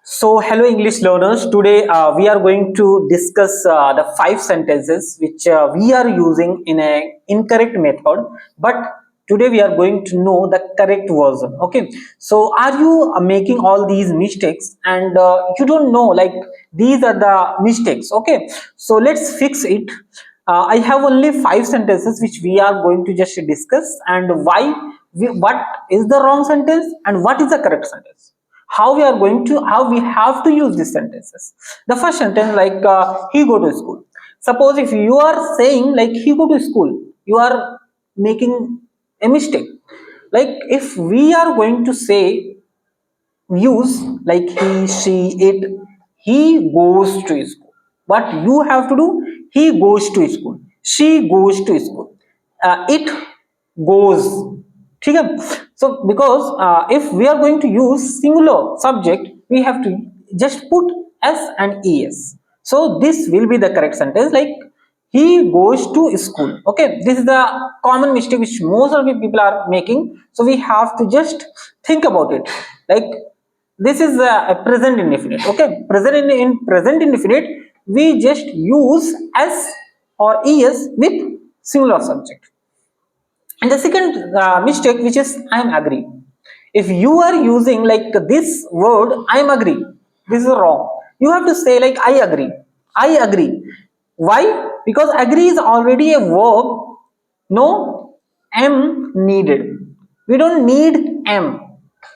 So, hello English learners. Today we are going to discuss the 5 sentences which we are using in a incorrect method. But today we are going to know the correct version. Okay. So, are you making all these mistakes and you don't know like these are the mistakes? Okay. So let's fix it. I have only 5 sentences which we are going to just discuss and what is the wrong sentence and what is the correct sentence, how we have to use these sentences. The first sentence, like he go to school. Suppose if you are saying like he go to school, you are making a mistake. Like if we are going to say use like he, she, it, he goes to school, what you have to do, he goes to school, she goes to school, it goes. ठीक है? So because if we are going to use singular subject, we have to just put s and es. So this will be the correct sentence, like he goes to school. Okay, this is the common mistake which most of the people are making. So we have to just think about it. Like this is a present indefinite. Okay, in present indefinite we just use s or es with singular subject. And the second mistake, which is I am agree. If you are using like this word I am agree, this is wrong. You have to say like I agree. I agree. Why? Because agree is already a verb. No am needed. We don't need am.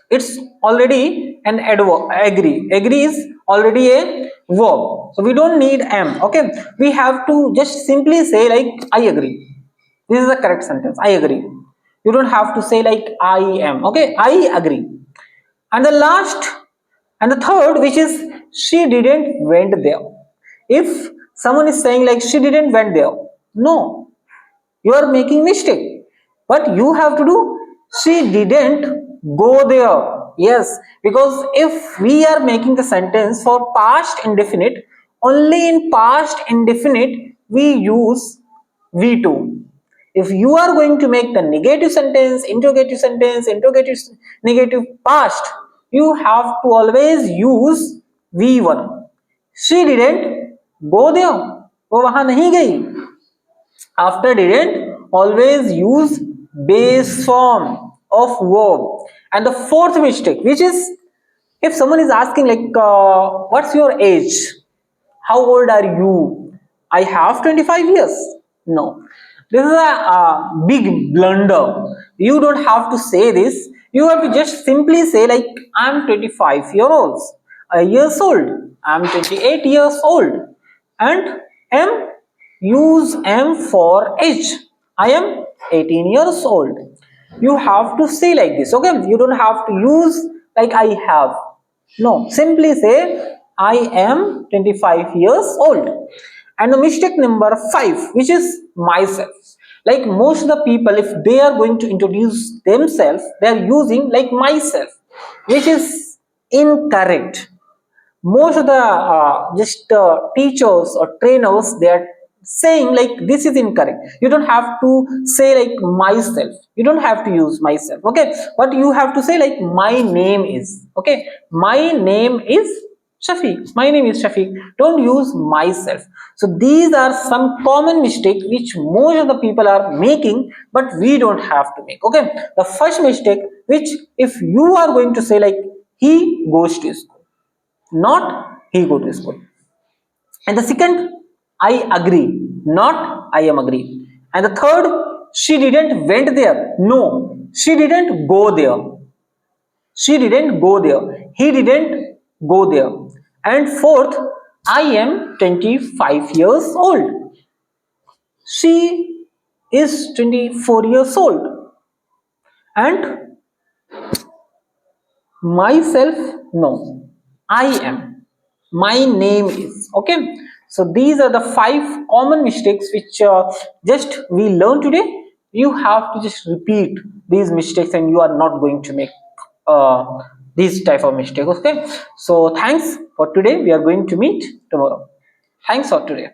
It's already an adverb. Agree. Agree is already a verb. So we don't need am. Okay. We have to just simply say like I agree. This is the correct sentence. I agree. You don't have to say like I am. Okay, I agree. And the last and the third, which is she didn't went there. If someone is saying like she didn't went there, no, you are making mistake. What you have to do, she didn't go there. Yes, because if we are making the sentence for past indefinite, only in past indefinite we use V2. If you are going to make the negative sentence, interrogative negative past, you have to always use V1. She didn't go there. वो वहां नहीं गई. After didn't, always use base form of verb. And the fourth mistake, which is if someone is asking like what's your age, how old are you, I have 25 years. No, this is a big blunder. You don't have to say this. You have to just simply say like I'm 25 years old, I'm 28 years old, and am, use am for age. I am 18 years old. You have to say like this. Okay, you don't have to use like I have. No, simply say I am 25 years old. And the mistake number 5, which is myself. Like most of the people, if they are going to introduce themselves, they are using like myself, which is incorrect. Most of the just teachers or trainers, they are saying like this is incorrect. You don't have to say like myself. You don't have to use myself. Okay, what you have to say like my name is. Okay, my name is Shafeeq. My name is Shafeeq. Don't use myself. So these are some common mistakes which most of the people are making, but we don't have to make. Okay, the first mistake, which if you are going to say like he goes to school, not he go to school. And the second, I agree, not I am agree. And the third, she didn't went there. No, she didn't go there. She didn't go there. He didn't go there. And fourth, I am 25 years old. She is 24 years old. And myself, no, I am, my name is. Okay, so these are the 5 common mistakes which just we learned today. You have to just repeat these mistakes and you are not going to make uh, these type of mistakes. Okay, so thanks for today. We are going to meet tomorrow. Thanks for today.